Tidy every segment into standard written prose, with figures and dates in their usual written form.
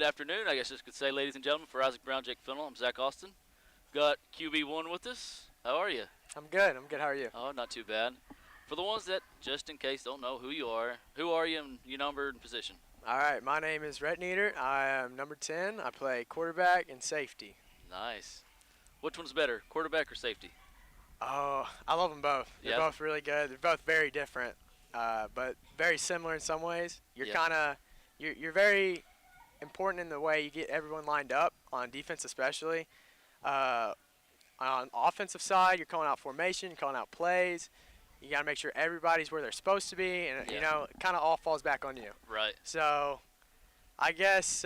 afternoon, I guess I could say, ladies and gentlemen, for Isaac Brown, Jake Fennell. I'm Zach Austin. Got QB1 with us. How are you? I'm good. How are you? Oh, not too bad. For the ones that, just in case, don't know who you are you and your number and position? All right, my name is Rhett Nieder. I am number 10. I play quarterback and safety. Nice. Which one's better, quarterback or safety? Oh, I love them both. They're Yeah? both really good. They're both very different, but very similar in some ways. Yeah. You're very important in the way you get everyone lined up on defense, especially. Uh, on offensive side, you're calling out formation, you're calling out plays. You got to make sure everybody's where they're supposed to be, and Yeah. it kind of all falls back on you. Right. So, I guess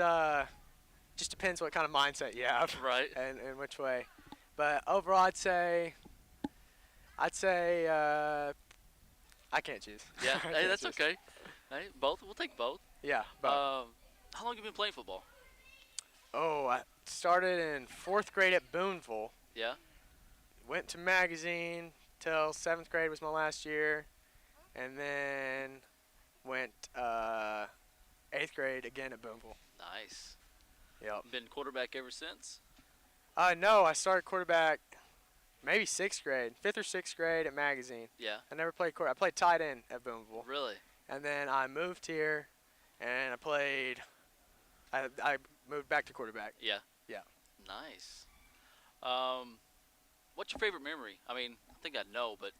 just depends what kind of mindset you have Right. and which way. But overall, I'd say I can't choose. Yeah. I Hey, can't that's choose. okay. Hey, both. We'll take both. Yeah, but How long have you been playing football? I started in 4th grade at Booneville. Yeah. Went to Magazine till 7th grade was my last year, and then went 8th grade again at Booneville. Nice. Yep. Been quarterback ever since? No, I started quarterback maybe 6th grade, 5th or 6th grade at Magazine. Yeah. I never played quarterback. I played tight end at Booneville. Really? And then I moved here, and I moved back to quarterback. Yeah. Yeah. Nice. What's your favorite memory? I mean, I think I know, but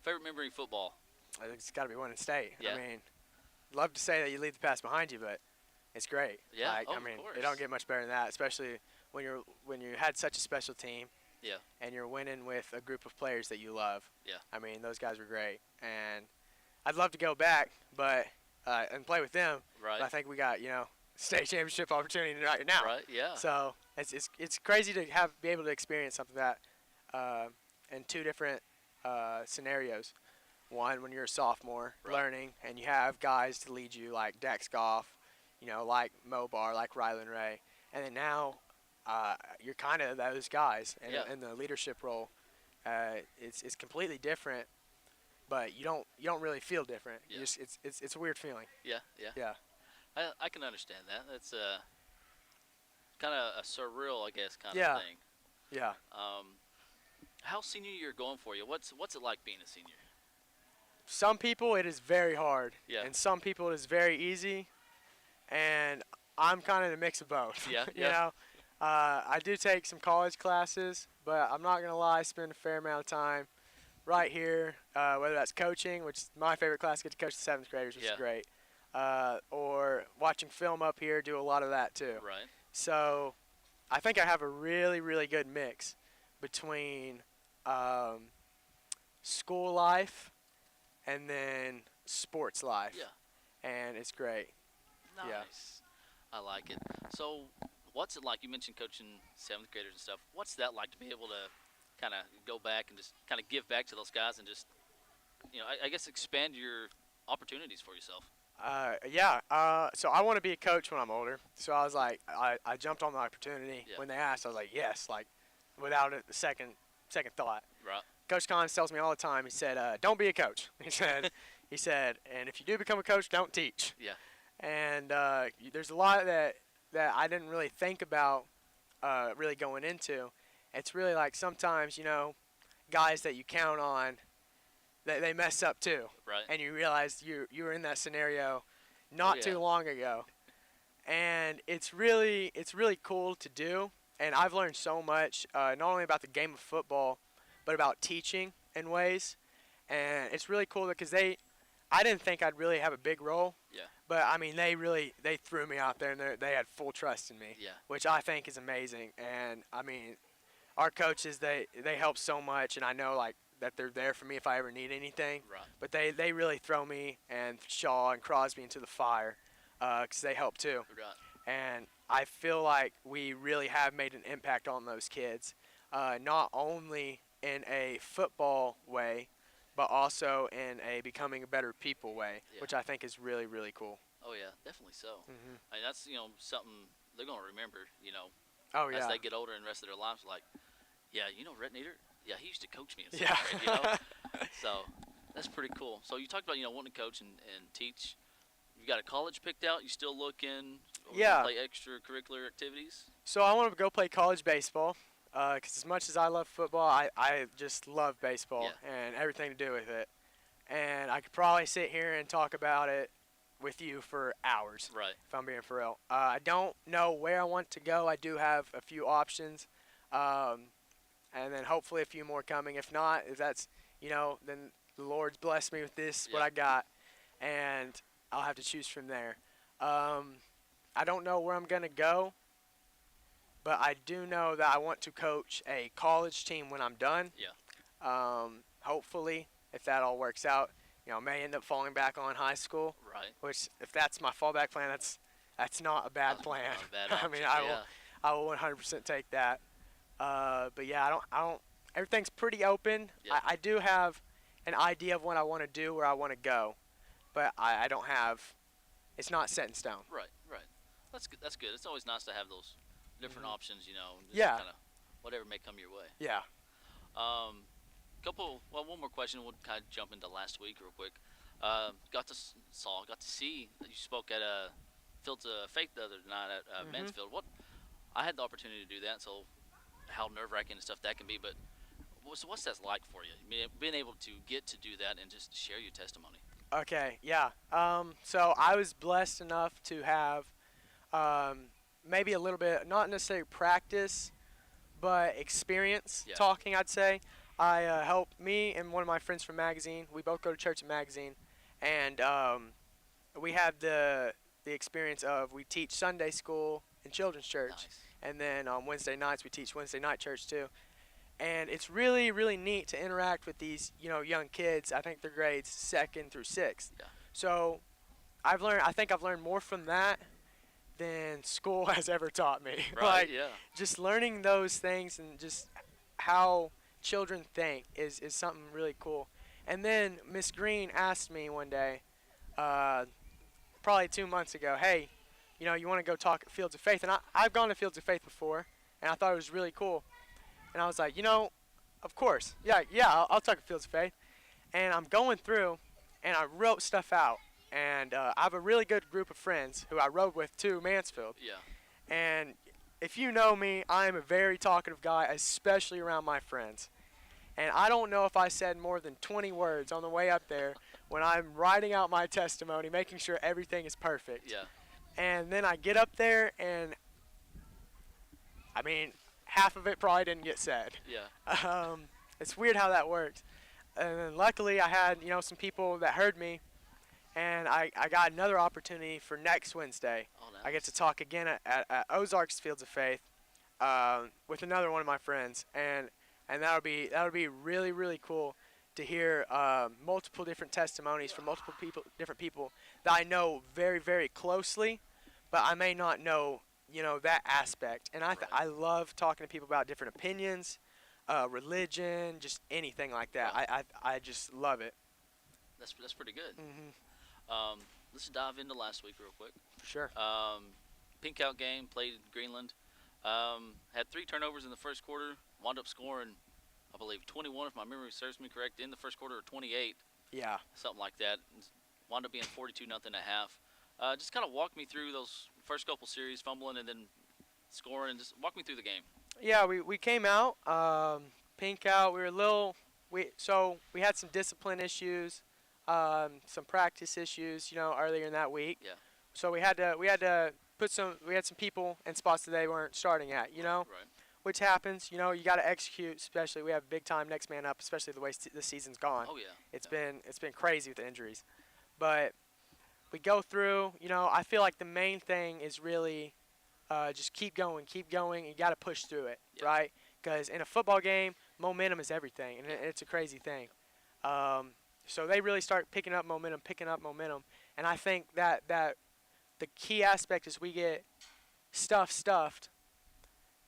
favorite memory in football? I think it's got to be winning state. Yeah. I mean, love to say that you leave the past behind you, but it's great. Yeah. Like, Oh, I mean, of course. it don't get much better than that, especially when you had such a special team. Yeah. And you're winning with a group of players that you love. Yeah. I mean, those guys were great, and I'd love to go back, but and play with them. Right. But I think we got state championship opportunity right now. Right. Yeah. So it's crazy to be able to experience something that in two different scenarios. One, when you're a sophomore Right. learning, and you have guys to lead you like Dax Goff, like Mobar, like Rylan Ray, and then now you're kind of those guys Yeah. in the leadership role. It's completely different, but you don't really feel different. Yeah. You just, it's a weird feeling. Yeah. Yeah. Yeah. I can understand that. That's kind of a surreal, I guess, kind Yeah. of thing. Yeah. How's senior year going for you? What's it like being a senior? Some people it is very hard, Yeah. and some people it is very easy, and I'm kind of a mix of both. Yeah, you yeah. know, I do take some college classes, but I'm not gonna lie, I spend a fair amount of time right here, whether that's coaching, which is my favorite class, get to coach the 7th graders, which Yeah. is great, or watching film up here, do a lot of that too. Right. So I think I have a really, really good mix between school life and then sports life. Yeah. And it's great. Nice. Yeah. I like it. So, what's it like? You mentioned coaching 7th graders and stuff. What's that like to be able to kind of go back and just kind of give back to those guys and just, I guess expand your opportunities for yourself? Yeah. So I want to be a coach when I'm older. So I was like, I jumped on the opportunity. Yeah. When they asked, I was like, yes, like without a second thought. Right. Coach Collins tells me all the time. He said, "Don't be a coach." He said, and if you do become a coach, don't teach. Yeah. And there's a lot that I didn't really think about really going into. It's really like sometimes guys that you count on, they mess up too, Right. and you realize you were in that scenario not yeah. too long ago, and it's really cool to do. And I've learned so much, not only about the game of football, but about teaching in ways. And it's really cool because I didn't think I'd really have a big role. Yeah. But I mean, they threw me out there, and they had full trust in me, Yeah. which I think is amazing. And I mean, our coaches they help so much, and I know like that they're there for me if I ever need anything. Right. But they really throw me and Shaw and Crosby into the fire, because they help too. Right. And I feel like we really have made an impact on those kids, not only in a football way, but also in a becoming a better people way, Yeah. which I think is really, really cool. Oh yeah, definitely so. Mm-hmm. I mean, that's something they're gonna remember. Oh, As yeah. they get older and the rest of their lives, like, yeah, Rhett Nieder, yeah, he used to coach me in Yeah. 7th grade, So that's pretty cool. So you talked about wanting to coach and teach. You got a college picked out. You still looking? Or Yeah. play extracurricular activities? So I want to go play college baseball because as much as I love football, I just love baseball Yeah. and everything to do with it. And I could probably sit here and talk about it with you for hours Right. if I'm being for real. I don't know where I want to go. I do have a few options, and then hopefully a few more coming. If not, if that's then the Lord's blessed me with this what Yeah. I got, and I'll have to choose from there. I don't know where I'm gonna go, but I do know that I want to coach a college team when I'm done. Yeah. Hopefully, if that all works out, I may end up falling back on high school. Right. Which, if that's my fallback plan, that's not a bad plan. Not a bad I option. mean, Yeah. I will 100% take that. But yeah, I don't. Everything's pretty open. Yeah. I do have an idea of what I want to do, where I want to go, but I don't have. It's not set in stone. Right. Right. That's good. That's good. It's always nice to have those different Mhm. options. Just Yeah. Kind of whatever may come your way. Yeah. One more question. We'll kind of jump into last week real quick. Got to see you spoke at Fields of Faith the other night at Mhm. Mansfield. I had the opportunity to do that, so how nerve wracking and stuff that can be. But what's that like for you? Being able to get to do that and just share your testimony. Okay, yeah. So I was blessed enough to have maybe a little bit, not necessarily practice, but experience Yeah. talking, I'd say. I helped me and one of my friends from Magazine. We both go to church at Magazine, and we have the experience of we teach Sunday school in children's church, Nice. and then on Wednesday nights we teach Wednesday night church too. And it's really, really neat to interact with these, young kids. I think they're grades 2nd through 6th. Yeah. So I think I've learned more from that than school has ever taught me. Right. Like, Yeah. just learning those things and just how children think is something really cool. And then Miss Green asked me one day, probably 2 months ago, hey, you want to go talk at Fields of Faith? And I've gone to Fields of Faith before, and I thought it was really cool. And I was like, of course. Yeah, I'll talk at Fields of Faith. And I'm going through, and I wrote stuff out. And I have a really good group of friends who I rode with to Mansfield. Yeah. And if you know me, I am a very talkative guy, especially around my friends. And I don't know if I said more than 20 words on the way up there when I'm writing out my testimony, making sure everything is perfect. Yeah. And then I get up there, and I mean, half of it probably didn't get said. Yeah. It's weird how that works. And then luckily I had, some people that heard me, and I got another opportunity for next Wednesday. Oh, nice. I get to talk again at Ozarks Fields of Faith with another one of my friends, and that'll be really, really cool to hear multiple different testimonies from multiple different people that I know very, very closely, but I may not know that aspect. And I love talking to people about different opinions, religion, just anything like that. Right. I just love it. That's pretty good. Hmm. Let's dive into last week real quick. For sure. Pink out game, played in Greenland. Had 3 turnovers in the first quarter. Wound up scoring, I believe, 21 if my memory serves me correct. In the first quarter, or 28, Yeah. something like that. Wound up being 42-0 at half. Just kind of walk me through those first couple series, fumbling and then scoring, and just walk me through the game. Yeah, we came out, pink out. We were a little we had some discipline issues, some practice issues, earlier in that week. Yeah. So we had to we had some people in spots that they weren't starting at, Right. which happens. You got to execute. Especially we have big time next man up. Especially the way the season's gone. Oh yeah. It's been crazy with the injuries, but we go through. I feel like the main thing is really just keep going. You got to push through it, Yeah. right? Because in a football game, momentum is everything, and it's a crazy thing. So they really start picking up momentum, and I think that the key aspect is we get stuffed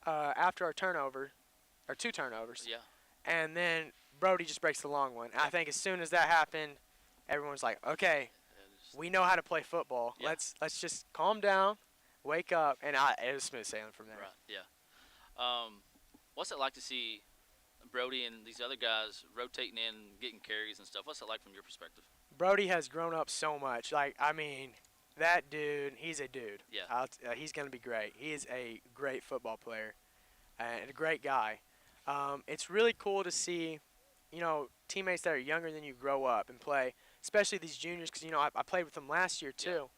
after our turnover, or 2 turnovers, Yeah. and then Brody just breaks the long one. And I think as soon as that happened, everyone's like, okay, we know how to play football. Yeah. Let's just calm down, wake up, and it was smooth sailing from there. Right. Yeah. What's it like to see Brody and these other guys rotating in, getting carries and stuff? What's it like from your perspective? Brody has grown up so much. Like, I mean, That dude, he's a dude. Yeah. He's going to be great. He is a great football player and a great guy. It's really cool to see, teammates that are younger than you grow up and play, especially these juniors, because, I played with them last year too.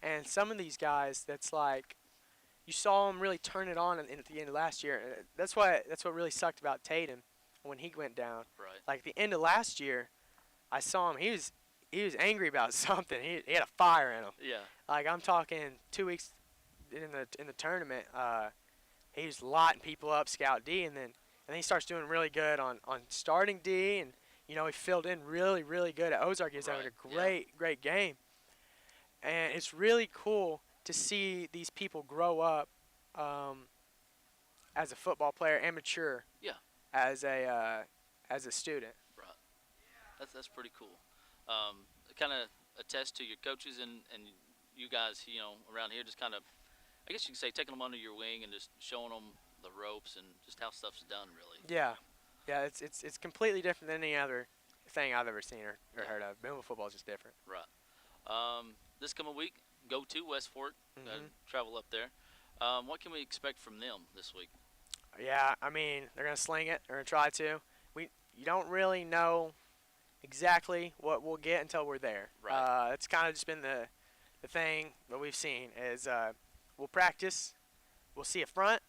And some of these guys, that's like, you saw them really turn it on at the end of last year. That's what really sucked about Tatum when he went down. Right. Like at the end of last year, I saw him. He was angry about something. He had a fire in him. Yeah. Like I'm talking 2 weeks in the tournament, he was lighting people up, scout D, and then he starts doing really good on starting D, and he filled in really really good at Ozark. He was having a great game, and it's really cool to see these people grow up as a football player and mature. Yeah. As a student. Right. That's pretty cool. Kind of attest to your coaches and you guys, around here, just kind of, I guess you can say, taking them under your wing and just showing them the ropes and just how stuff's done, really. Yeah. It's completely different than any other thing I've ever seen or heard of. Bama football is just different. Right. This coming week, go to West Fork, travel up there. What can we expect from them this week? Yeah, I mean, they're going to sling it. They're going to try to. You don't really know exactly what we'll get until we're there. Right. That's kind of just been the thing that we've seen is we'll practice, we'll see a front,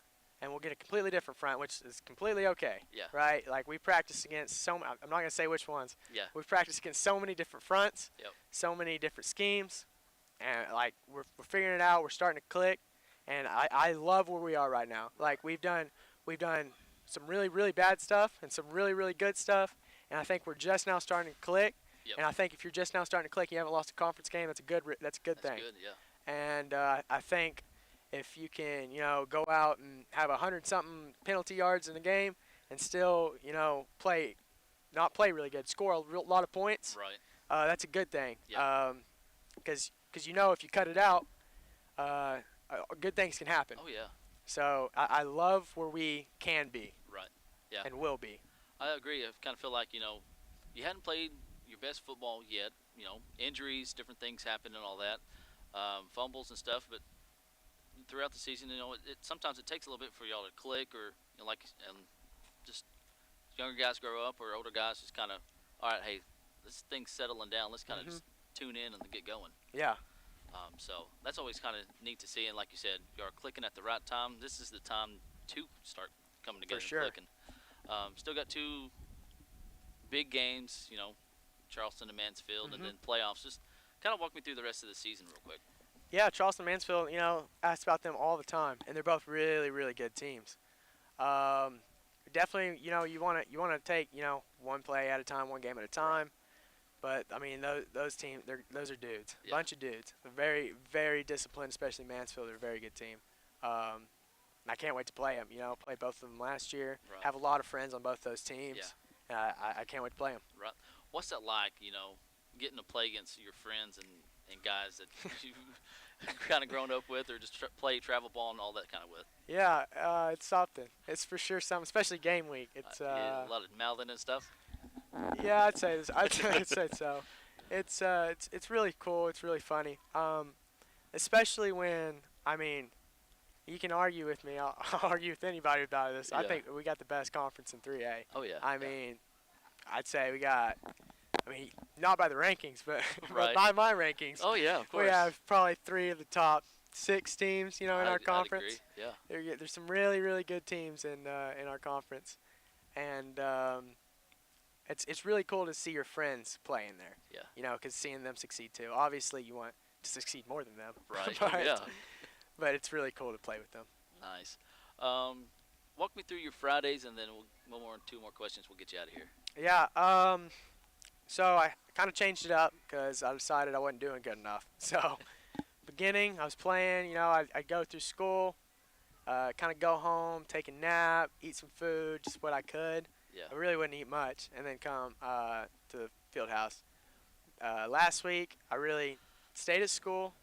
and we'll get a completely different front, which is completely okay. Yeah. Right? Like we practice against I'm not going to say which ones. Yeah. We've practiced against so many different fronts, Yep. so many different schemes, and like we're figuring it out. We're starting to click, and I love where we are right now. Like we've done some really really bad stuff and some really really good stuff, and I think we're just now starting to click. Yep. And I think if you're just now starting to click, you haven't lost a conference game. That's a good thing. That's good, yeah. And I think if you can, go out and have 100-something penalty yards in the game and still, not play really good, score a lot of points. Right. That's a good thing. Yeah. Because if you cut it out, good things can happen. Oh yeah. So I love where we can be. Right. Yeah. And will be. I agree. I kind of feel like you hadn't played your best football yet. Injuries, different things happen, and all that, fumbles and stuff. But throughout the season, sometimes it takes a little bit for y'all to click, or just younger guys grow up, or older guys just kind of, all right, hey, this thing's settling down. Let's kind of just tune in and get going. Yeah. So that's always kind of neat to see. And like you said, you are clicking at the right time. This is the time to start coming together For sure. and clicking. Still got 2 big games, Charleston and Mansfield, and then playoffs. Just kind of walk me through the rest of the season real quick. Yeah, Charleston, Mansfield, ask about them all the time, and they're both really, really good teams. Definitely, you want to take, one play at a time, one game at a time. But I mean, those teams, those are dudes, Yeah. bunch of dudes. They're very, very disciplined, especially Mansfield. They're a very good team. I can't wait to play them. Played both of them last year. Right. Have a lot of friends on both those teams. Yeah. I can't wait to play them. Right. What's that like, getting to play against your friends and guys that you've kind of grown up with, or just play travel ball and all that kind of with? Yeah, it's something. It's for sure something, especially game week. It's yeah, a lot of mouthing and stuff. Yeah, I'd say this. I'd say so. It's really cool. It's really funny. Especially when, I mean, you can argue with me. I'll argue with anybody about this. I Yeah. think we got the best conference in 3A. Oh yeah. I mean, I'd say we got. I mean, not by the rankings, but, Right. but by my rankings, Oh yeah, of course. we have probably 3 of the top 6 teams. In our I'd conference. agree. Yeah. There's some really really good teams in our conference, and it's really cool to see your friends play in there. Yeah. Because seeing them succeed too. Obviously, you want to succeed more than them. Right. but, Yeah. But it's really cool to play with them. Nice. Walk me through your Fridays, and then we'll 2 more questions. We'll get you out of here. Yeah. So I kind of changed it up because I decided I wasn't doing good enough. So, beginning, I was playing. I'd go through school, kind of go home, take a nap, eat some food, just what I could. Yeah. I really wouldn't eat much, and then come to the field house. Last week, I really stayed at school.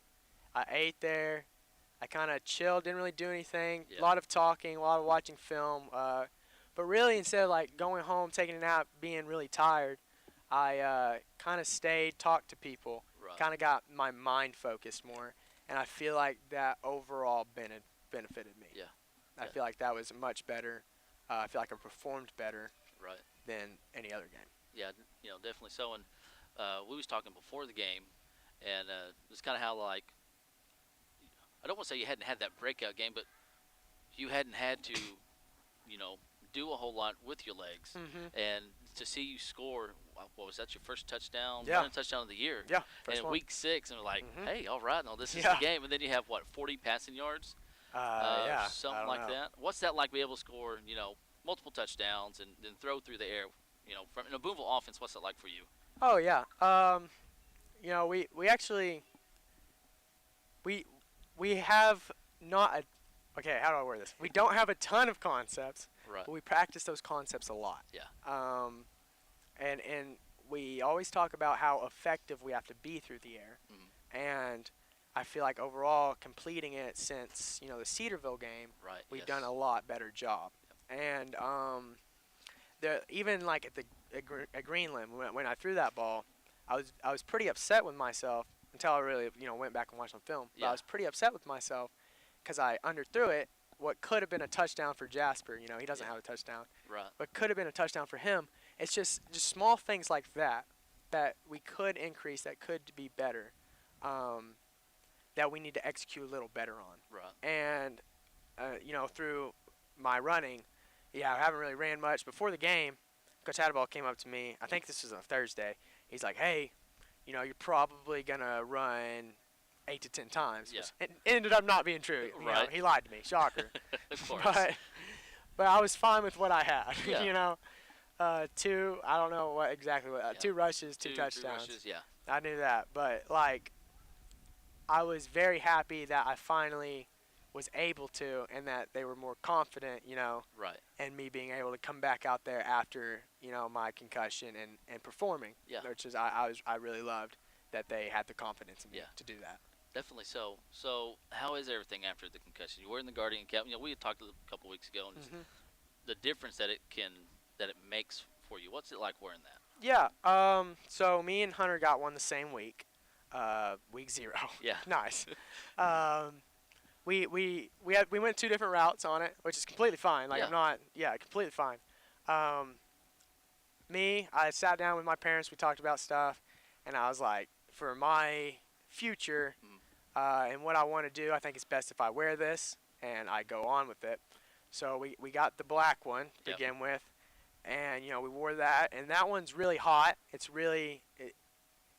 I ate there. I kind of chilled, didn't really do anything. Yeah. A lot of talking, a lot of watching film. But really, instead of like going home, taking a nap, being really tired, I kind of stayed, talked to people, Right. Kind of got my mind focused more, and I feel like that overall benefited me. Yeah. I Yeah. feel like that was much better. I feel like I performed better Right. than any other game. Yeah. Definitely so. And we was talking before the game, and it's kind of how like I don't want to say you hadn't had that breakout game, but you hadn't had to, you know, do a whole lot with your legs, Mm-hmm. and to see you score, what was that? Your first touchdown, Yeah. running touchdown of the year, Yeah, and first in one. week 6, and we're like, Mhm. hey, all right, no, this is Yeah. the game, and then you have what 40 passing yards, Yeah, something I don't like know. that. What's that like? Be able to score, multiple touchdowns and then throw through the air, from in a Boonville offense. What's that like for you? Oh yeah. We actually we have not a okay. How do I word this? We don't have a ton of concepts, Right. but we practice those concepts a lot. Yeah. And we always talk about how effective we have to be through the air, Mhm. and I feel like overall completing it since the Cedarville game, Right. we've yes. done a lot better job. And even like at Greenland when I threw that ball, I was pretty upset with myself until I really went back and watched on film. But Yeah. I was pretty upset with myself because I underthrew it. What could have been a touchdown for Jasper, he doesn't Yeah. have a touchdown, Right. but could have been a touchdown for him. It's just small things like that we could increase, that could be better, that we need to execute a little better on. Right. And through my running, I haven't really ran much. Before the game, Coach Hadaball came up to me. I think this was on Thursday. He's like, "Hey, you're probably gonna run 8 to 10 times." Yeah. Which it ended up not being true. Right. He lied to me. Shocker. Of course. but I was fine with what I had. Yeah. Two. I don't know what exactly. Yeah. 2 rushes, 2 Two touchdowns. rushes, yeah. I knew that, but like, I was very happy that I finally was able to, and that they were more confident, Right. and me being able to come back out there after my concussion and performing. Yeah. Which is I really loved that they had the confidence in me Yeah. to do that. Definitely so. So, how is everything after the concussion? You're wearing the Guardian cap. We had talked a couple weeks ago, and just Mhm. the difference that it makes for you. What's it like wearing that? Yeah. So me and Hunter got one the same week. Week 0. Yeah. Nice. We went 2 different routes on it, which is completely fine. Like completely fine. I sat down with my parents. We talked about stuff, and I was like, for my future, and what I want to do, I think it's best if I wear this and I go on with it. So we got the black one to Yep. begin with, and we wore that, and that one's really hot. It's really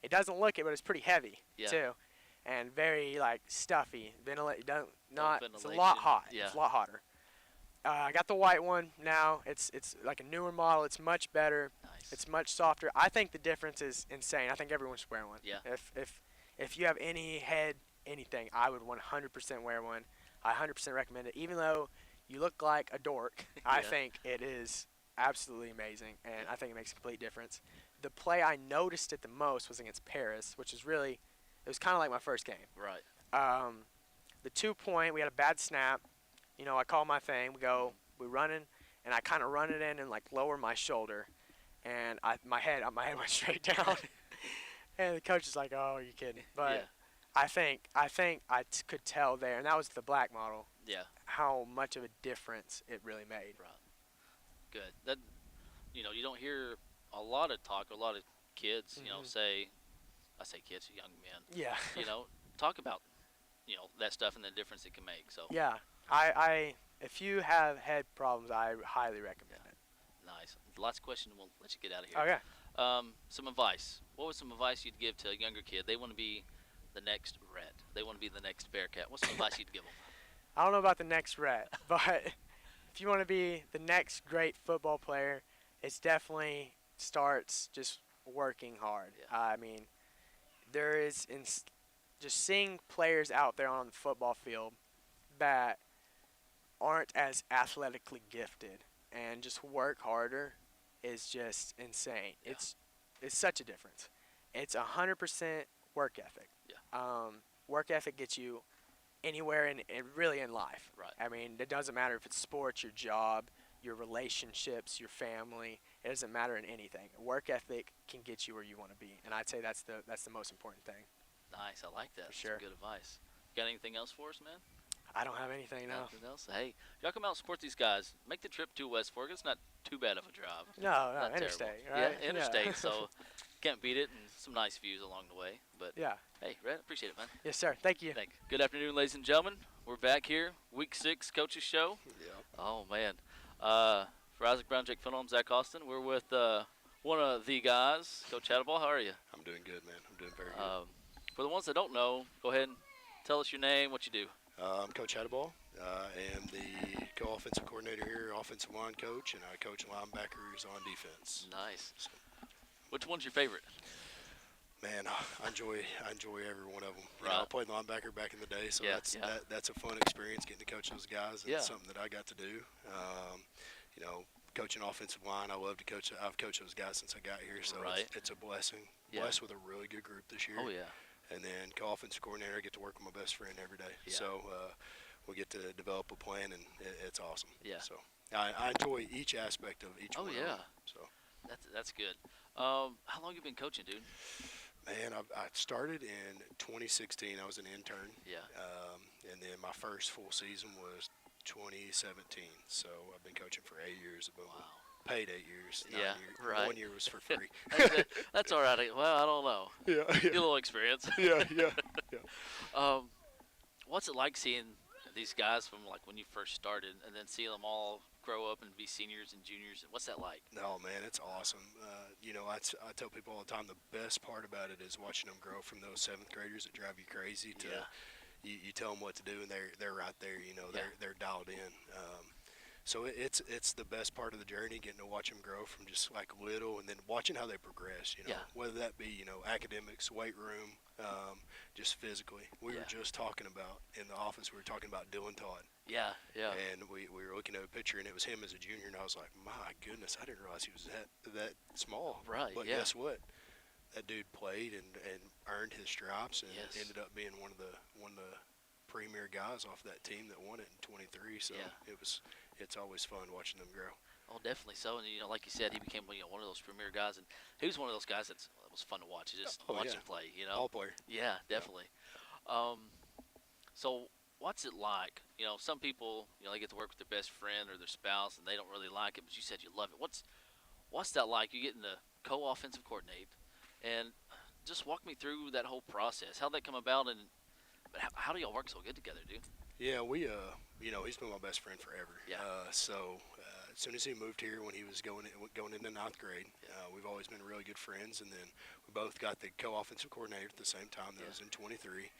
it doesn't look it, but it's pretty heavy Yeah. too, and very like stuffy. It's a ventilation. lot hot. Yeah. It's a lot hotter. I got the white one now. It's like a newer model. It's much better. Nice. It's much softer. I think the difference is insane. I think everyone should wear one. Yeah. If you have anything, I would 100% wear one. I 100% recommend it. Even though you look like a dork, I Yeah. think it is absolutely amazing, and I think it makes a complete difference. The play I noticed it the most was against Paris, which is really, it was kind of like my first game. Right. The 2-point, we had a bad snap. I call my thing. We running, and I kind of run it in and like lower my shoulder, and my head went straight down. And the coach is like, "Oh, are you kidding?" But Yeah. I think could tell there, and that was the black model, Yeah. how much of a difference it really made. Right. Good. That you don't hear a lot of talk. A lot of kids, Mhm. I say kids, young men. Yeah. Talk about that stuff and the difference it can make. So Yeah. I if you have head problems, I highly recommend it. nice. Last question. We'll let you get out of here. Okay. Some advice. What was some advice you'd give to a younger kid? They want to be the next Red. They want to be the next Bearcat. What's some advice you'd give them? I don't know about the next Rhett, but if you want to be the next great football player, it's definitely starts just working hard. Yeah. I mean, there is just seeing players out there on the football field that aren't as athletically gifted and just work harder is just insane. Yeah. It's such a difference. It's 100% work ethic. Yeah. Work ethic gets you anywhere really in life. Right. I mean, it doesn't matter if it's sports, your job, your relationships, your family. It doesn't matter in anything. Work ethic can get you where you want to be, and I'd say that's the most important thing. Nice. I like that. For That's sure. some good advice. Got anything else for us, man? I don't have anything now. Nothing else? Hey, y'all come out and support these guys. Make the trip to West Fork. It's not too bad of a drive. No, Not interstate, terrible. right? Yeah, interstate. So can't beat it, and some nice views along the way. But Yeah. hey, Red, appreciate it, man. Yes, sir. Thank you. Thank you. Good afternoon, ladies and gentlemen. We're back here, Week 6 Coaches Show. Yeah. Oh man. For Isaac Brown, Jake Fennell, I'm Zach Austin. We're with one of the guys, Coach Hatterball. How are you? I'm doing good, man. I'm doing very good. For the ones that don't know, go ahead and tell us your name, what you do. I'm Coach Hatterball. I am the co-offensive coordinator here, offensive line coach, and I coach linebackers on defense. Nice. Which one's your favorite? Man, I enjoy every one of them. You Right. know, I played linebacker back in the day, so Yeah, that's a fun experience getting to coach those guys, and Yeah. it's something that I got to do. You know, coaching offensive line, I love to coach. I've coached those guys since I got here, so Right. it's a blessing. Yeah. Blessed with a really good group this year. Oh yeah. And then co-offensive coordinator, I get to work with my best friend every day. Yeah. So we get to develop a plan, and it's awesome. Yeah. So I enjoy each aspect of each Oh, one. yeah. Of them, so That's good. How long you been coaching, dude? man, I started in 2016. I was an intern. Yeah. And then my first full season was 2017. So I've been coaching for 8 years. I've been Wow. paid 8 years. Yeah, 9 years. right. 1 year was for free. That's all right. Well, I don't know. yeah, Get a little experience. yeah. What's it like seeing these guys from like when you first started, and then seeing them all grow up and be seniors and juniors? What's that like? No, man, it's awesome. You know, I tell people all the time, the best part about it is watching them grow from those 7th graders that drive you crazy to Yeah. you tell them what to do, and they're right there. You know, Yeah. they're dialed in. So it's the best part of the journey, getting to watch them grow from just like little, and then watching how they progress. You know, Yeah. whether that be academics, weight room, just physically. We Yeah. were just talking about in the office. We were talking about Dylan Todd. Yeah. Yeah. And we were looking at a picture, and it was him as a junior, and I was like, my goodness, I didn't realize he was that small. Right, But yeah. guess what? That dude played and earned his stripes, and Yes. ended up being one of the premier guys off that team that won it in 23. So Yeah. it's always fun watching them grow. Oh, definitely so. And like you said, he became one of those premier guys, and he was one of those guys that was fun to watch. You just Oh, watch yeah. him play. Ball player. Yeah, definitely. So what's it like? Some people, they get to work with their best friend or their spouse, and they don't really like it, but you said you love it. What's that like? You getting to co-offensive coordinate, and just walk me through that whole process. How'd that come about, and how do y'all work so good together, dude? Yeah, he's been my best friend forever. Yeah. So as soon as he moved here, when he was going into 9th grade, we've always been really good friends. And then we both got the co-offensive coordinator at the same time. That was in 23.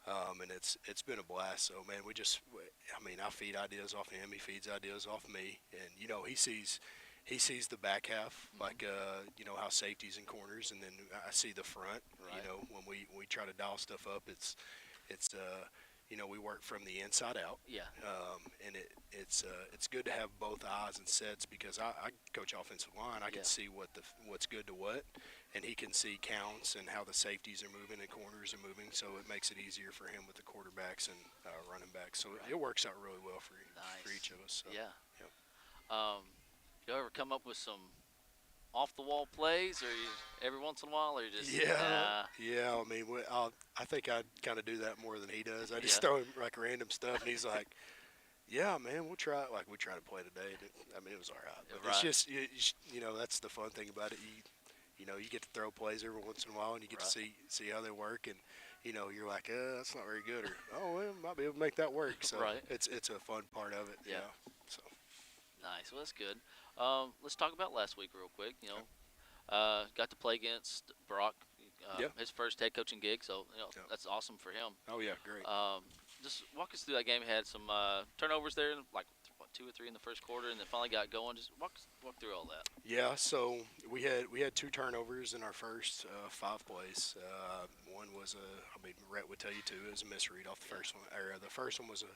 And it's been a blast. So man, I feed ideas off him. He feeds ideas off me. And he sees the back half, like how safeties and corners, and then I see the front. Right. When we try to dial stuff up, it's we work from the inside out. Yeah. And it's good to have both eyes and sets, because I coach offensive line. I can Yeah. see what's good to what, and he can see counts and how the safeties are moving and corners are moving. So it makes it easier for him with the quarterbacks and running backs. So Right. it works out really well for Nice. each of us. So. Yeah. Yep. You ever come up with some off-the-wall plays, or every once in a while, or you just Yeah. I mean, I think I kind of do that more than he does. I just Yeah. throw him like random stuff, and he's like, "Yeah, man, we'll try it." Like we tried to play today. It was all right. But Right. it's just that's the fun thing about it. You get to throw plays every once in a while, and you get Right. to see how they work, and you're like, that's not very good, or well, might be able to make that work. So Right. it's a fun part of it. Yeah. So Nice. Well, that's good. Let's talk about last week real quick. Got to play against Brock, Yeah. his first head coaching gig, so Yeah. that's awesome for him. oh yeah, great. Just walk us through that game. Had some turnovers there, like 2 or 3 in the first quarter, and then finally got going. Just walk through all that. Yeah, so we had 2 turnovers in our first 5 plays. One was Rhett would tell you too, it was a misread off the first one. Or the first one was a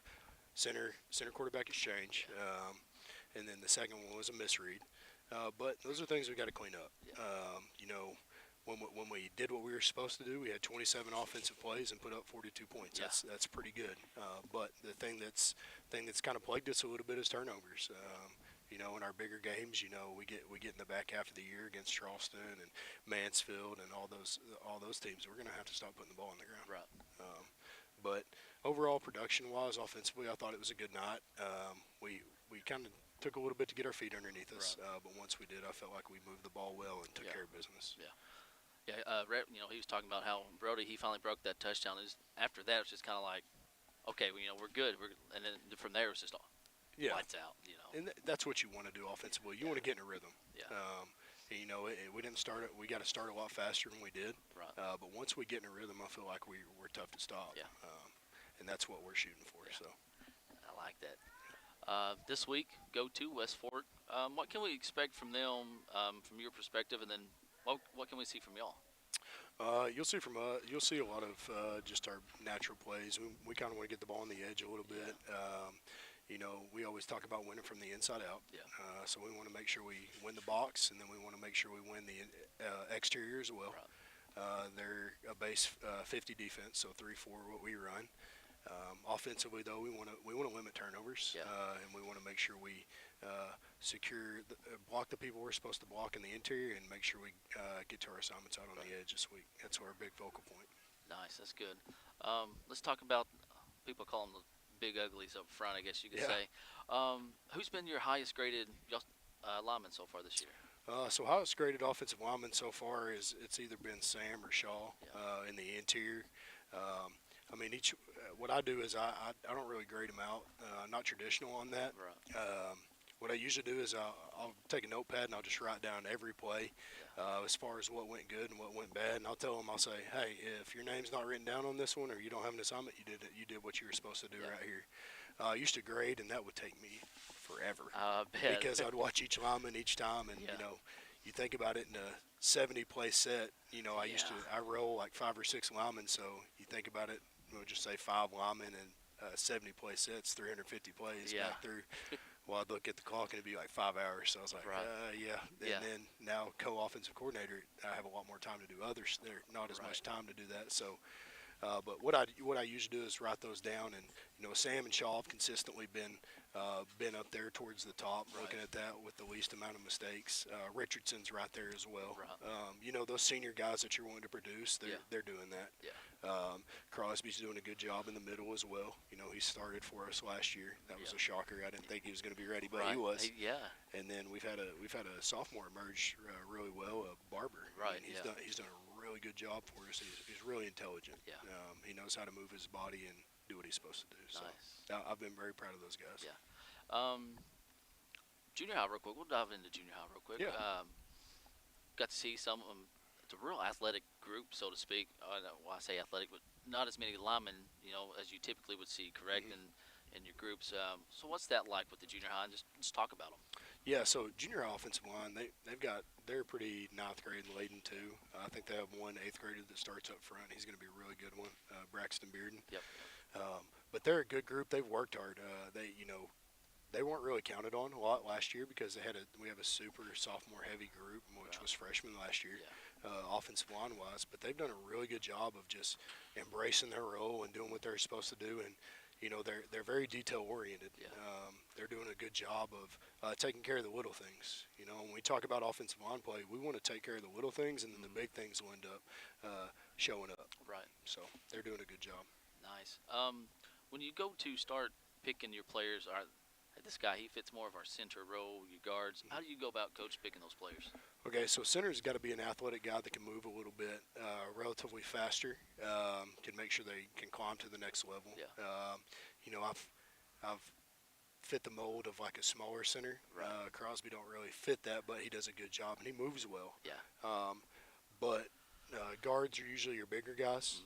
center quarterback exchange, and then the second one was a misread. But those are things we got to clean up. Yeah. When we did what we were supposed to do, we had 27 offensive plays and put up 42 points. Yeah. That's pretty good. But the thing that's kind of plagued us a little bit is turnovers. in our bigger games, we get in the back half of the year against Charleston and Mansfield and all those teams. We're going to have to stop putting the ball on the ground. Right. But overall, production-wise, offensively, I thought it was a good night. We kind of took a little bit to get our feet underneath us, but once we did, I felt like we moved the ball well and took care of business. Yeah. Yeah, he was talking about how Brody, he finally broke that touchdown. After that, it was just kind of like, okay, we're good. And then from there, it was just lights out, And that's what you want to do offensively. You want to get in a rhythm. Yeah. We didn't start it. We got to start a lot faster than we did. Right. But once we get in a rhythm, I feel like we're tough to stop. Yeah. And that's what we're shooting for. Yeah. So. I like that. This week, go to West Fork. What can we expect from them, from your perspective, and then what can we see from y'all? You'll see a lot of just our natural plays. We kind of want to get the ball on the edge a little bit. We always talk about winning from the inside out. Yeah. So we want to make sure we win the box, and then we want to make sure we win the exterior as well. Right. They're a base 50 defense, so 3-4 what we run. Offensively, though, we want to limit turnovers, and we want to make sure we block the people we're supposed to block in the interior, and make sure we get to our assignments out on the edge this week. That's our big focal point. Nice, that's good. Let's talk about, people call them the big uglies up front, I guess you could say. Who's been your highest graded lineman so far this year? So highest graded offensive lineman so far it's either been Sam or Shaw in the interior. What I do is I don't really grade them out. I'm not traditional on that. Right. What I usually do is I'll take a notepad and I'll just write down every play as far as what went good and what went bad. And I'll tell them, I'll say, hey, if your name's not written down on this one or you don't have an assignment, you did what you were supposed to do right here. I used to grade, and that would take me forever because I'd watch each lineman each time. And, you think about it in a 70-play set, I roll like 5 or 6 linemen. So you think about it, we'll just say 5 linemen and 70-play sets, 350 plays back through. Well, I'd look at the clock and it'd be like 5 hours. So I was like, And then now co-offensive coordinator, I have a lot more time to do others. There's not as much time to do that. So, but what I usually do is write those down. And Sam and Shaw have consistently been up there towards the top, looking at that with the least amount of mistakes. Richardson's right there as well. Right. Those senior guys that you're wanting to produce, they're doing that. Yeah. Crosby's doing a good job in the middle as well. He started for us last year. That was a shocker. I didn't think he was going to be ready, but he was. And then we've had a sophomore emerge really well, Barber. Right. And he's done a really good job for us. He's really intelligent. Yeah. He knows how to move his body and do what he's supposed to do. Nice. So I've been very proud of those guys. Yeah. Junior high real quick. We'll dive into junior high real quick. Yeah. Got to see some of them. It's a real athletic group, so to speak. I say athletic, but not as many linemen, as you typically would see, correct, in your groups. So what's that like with the junior high? And just talk about them. Yeah, so junior high offensive line, they're pretty 9th grade laden too. I think they have one 8th grader that starts up front. He's going to be a really good one, Braxton Bearden. Yep. But they're a good group. They've worked hard. They weren't really counted on a lot last year because we have a super sophomore heavy group, which was freshmen last year, offensive line wise. But they've done a really good job of just embracing their role and doing what they're supposed to do. And they're very detail oriented. They're doing a good job of taking care of the little things. When we talk about offensive line play, we want to take care of the little things, and then the big things will end up showing up. Right. So they're doing a good job. Nice. When you go to start picking your players, this guy, he fits more of our center role, your guards. How do you go about coach picking those players? Okay, so center's got to be an athletic guy that can move a little bit, relatively faster, can make sure they can climb to the next level. Yeah. I've fit the mold of like a smaller center. Right. Crosby don't really fit that, but he does a good job and he moves well. Yeah. But guards are usually your bigger guys,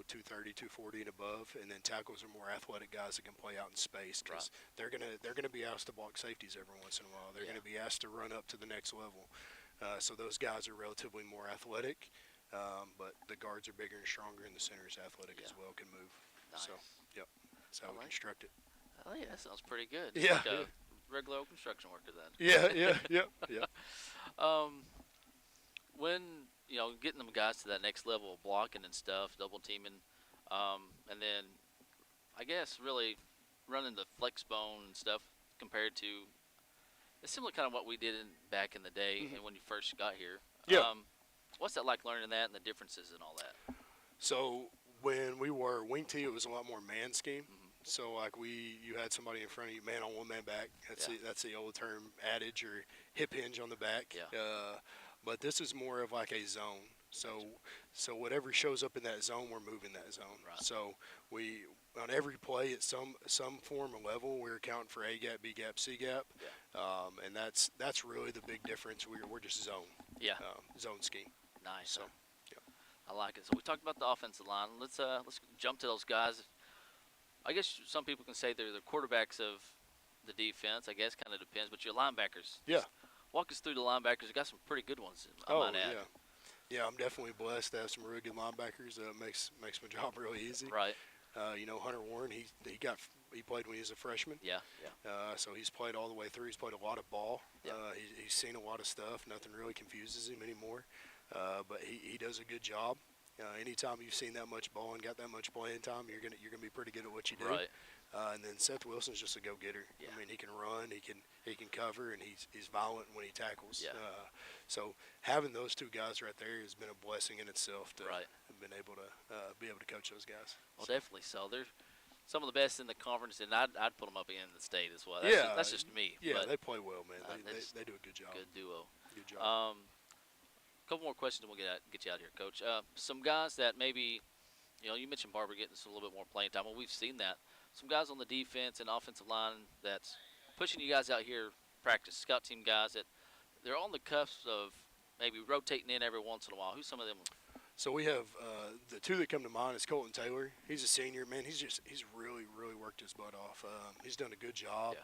230, 240 and above, and then tackles are more athletic guys that can play out in space because they're gonna be asked to block safeties every once in a while. They're gonna be asked to run up to the next level. So those guys are relatively more athletic, but the guards are bigger and stronger, and the center is athletic as well, can move. Nice. So, yep, that's how we construct it. Oh yeah, that sounds pretty good. Yeah. Like a regular old construction worker then. Yeah. When getting them guys to that next level of blocking and stuff, double teaming, and then I guess really running the flex bone and stuff compared to It's similar kind of what we did back in the day Mhm. and when you first got here. Yeah. What's that like learning that and the differences and all that? So when we were wing tee, it was a lot more man scheme. Mhm. So like you had somebody in front of you, man on one, man back. Yeah. That's the old term adage or hip hinge on the back. Yeah. But this is more of like a zone. So whatever shows up in that zone, we're moving that zone. Right. So we on every play at some form or level, we're accounting for A gap, B gap, C gap. Yeah. And that's really the big difference. We're just zone Yeah. zone scheme. Nice. So, I like it. So we talked about the offensive line. Let's jump to those guys. I guess some people can say they're the quarterbacks of the defense. I guess kind of depends. But your linebackers. Yeah. Walk us through the linebackers. You got some pretty good ones. I Oh might add. yeah, I'm definitely blessed to have some really good linebackers. Makes my job really easy. Right. Hunter Warren, he played when he was a freshman. Yeah. Yeah. So he's played all the way through. He's played a lot of ball. Yeah. He's seen a lot of stuff. Nothing really confuses him anymore. But he does a good job. Anytime you've seen that much ball and got that much playing time, you're gonna be pretty good at what you do. Right. And then Seth Wilson's just a go-getter. Yeah. I mean, he can run, he can cover, and he's violent when he tackles. Yeah. So having those two guys right there has been a blessing in itself to Right. have been able to coach those guys. Well, definitely. So they're some of the best in the conference, and I'd put them up again in the state as well. That's just me. Yeah, but they play well, man. they just- They do a good job. good duo. Good job. Couple more questions, and we'll get you out of here, Coach. Some guys that maybe, you mentioned Barber getting a little bit more playing time. Well, we've seen that. Some guys on the defense and offensive line that's pushing you guys out here, practice scout team guys that they're on the cusp of maybe rotating in every once in a while. Who's some of them? So we have the two that come to mind is Colton Taylor. He's a senior, man. He's really worked his butt off. He's done a good job.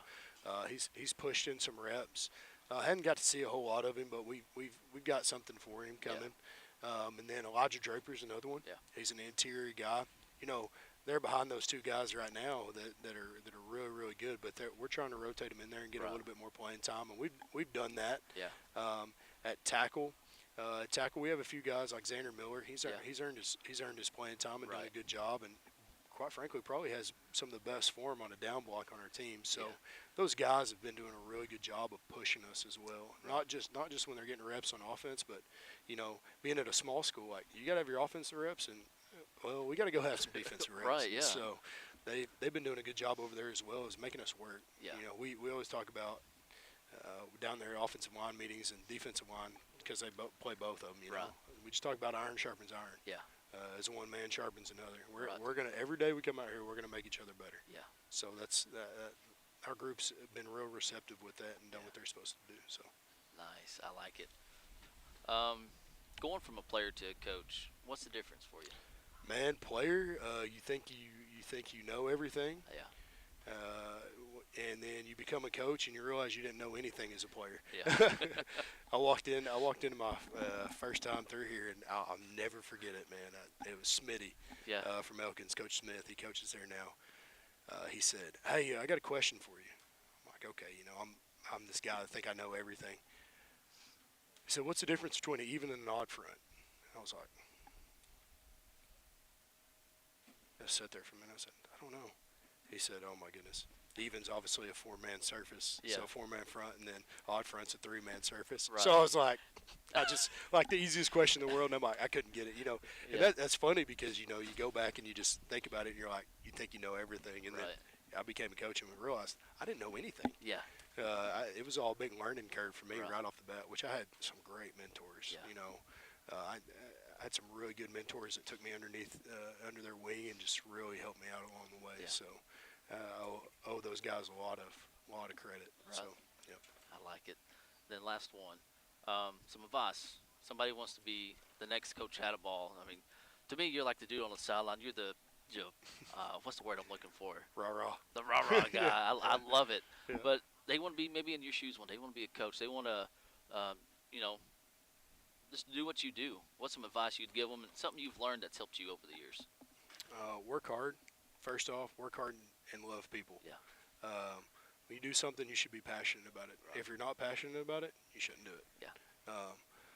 Yeah. He's pushed in some reps. I hadn't got to see a whole lot of him, but we've got something for him coming. And then Elijah Draper's another one. Yeah. He's an interior guy. They're behind those two guys right now that are really good. But we're trying to rotate them in there and get Right. a little bit more playing time, and we've done that. Yeah. At tackle, we have a few guys like Xander Miller. He's Yeah. earned his playing time and done a Right. good job, and quite frankly, probably has some of the best form on a down block on our team. So Yeah. those guys have been doing a really good job of pushing us as well. Right. Not just when they're getting reps on offense, but being at a small school, like you got to have your offensive reps, and well, we got to go have some defensive reps. Right, yeah. So they've been doing a good job over there as well as making us work. Yeah. We always talk about down there offensive line meetings and defensive line because they play both of them. Right. We just talk about iron sharpens iron. Yeah. As one man sharpens another. Right. We're gonna every day we come out here, we're gonna make each other better. Yeah. So that's our groups have been real receptive with that and done Yeah. what they're supposed to do. So Nice. I like it. Going from a player to a coach, what's the difference for you? man, player, you think you know everything, Yeah. and then you become a coach and you realize you didn't know anything as a player. Yeah. I walked into my first time through here, and I'll never forget it, man. It was Smitty Yeah. from Elkins, Coach Smith. He coaches there now. He said, "Hey, I got a question for you." I'm like, "Okay, I'm this guy that think I know everything." He said, "What's the difference between an even and an odd front?" I was like, I sat there for a minute. I said, "I don't know." He said, "Oh my goodness. Even's obviously a four-man surface, Yeah. so a four-man front, and then odd front's a three-man surface." Right. So I was like, I just like the easiest question in the world, and I'm like, I couldn't get it, Yeah. And that's funny because you go back and you just think about it, and you're like, you think you know everything, and Right. then I became a coach and realized I didn't know anything. Yeah. It was all a big learning curve for me Right. right off the bat, which I had some great mentors. Yeah. I had some really good mentors that took me under their wing and just really helped me out along the way. Yeah. So I owe those guys a lot of credit. Right. So yep. I like it. Then last one, some advice. Somebody wants to be the next Coach Hadaball. I mean, to me, you're like the dude on the sideline. You're the, what's the word I'm looking for? Rah rah. The rah-rah guy. Yeah. I love it. Yeah. But they want to be maybe in your shoes one day. They want to be a coach. They want to, just do what you do. What's some advice you'd give them and something you've learned that's helped you over the years? Work hard. First off, work hard and love people. Yeah. When you do something, you should be passionate about it. Right. If you're not passionate about it, you shouldn't do it. Yeah.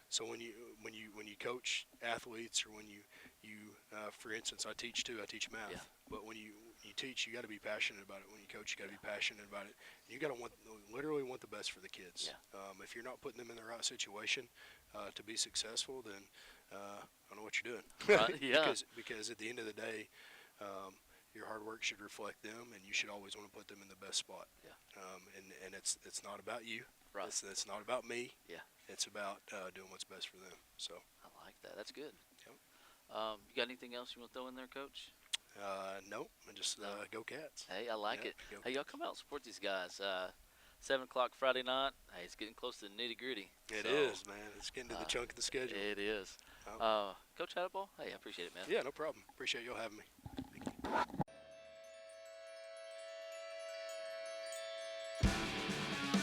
So when you coach athletes, or when you for instance, I teach too. I teach math. Yeah. But when you teach, you got to be passionate about it. When you coach, you got to be passionate about it. You got to literally want the best for the kids. Yeah. If you're not putting them in the right situation to be successful, then I don't know what you're doing. Right, yeah. because at the end of the day, your hard work should reflect them, and you should always want to put them in the best spot. Yeah. And it's not about you. Right. It's not about me. Yeah. It's about doing what's best for them. So. I like that. That's good. Yep. You got anything else you want to throw in there, Coach? No, just No. go Cats. Hey, I like Yeah, it. go Hey, y'all come out and support these guys. 7 o'clock Friday night. Hey, it's getting close to the nitty gritty. It is, man. It's getting to the chunk of the schedule. It is. Oh. Coach Hadaball, hey, I appreciate it, man. Yeah, no problem. Appreciate y'all having me.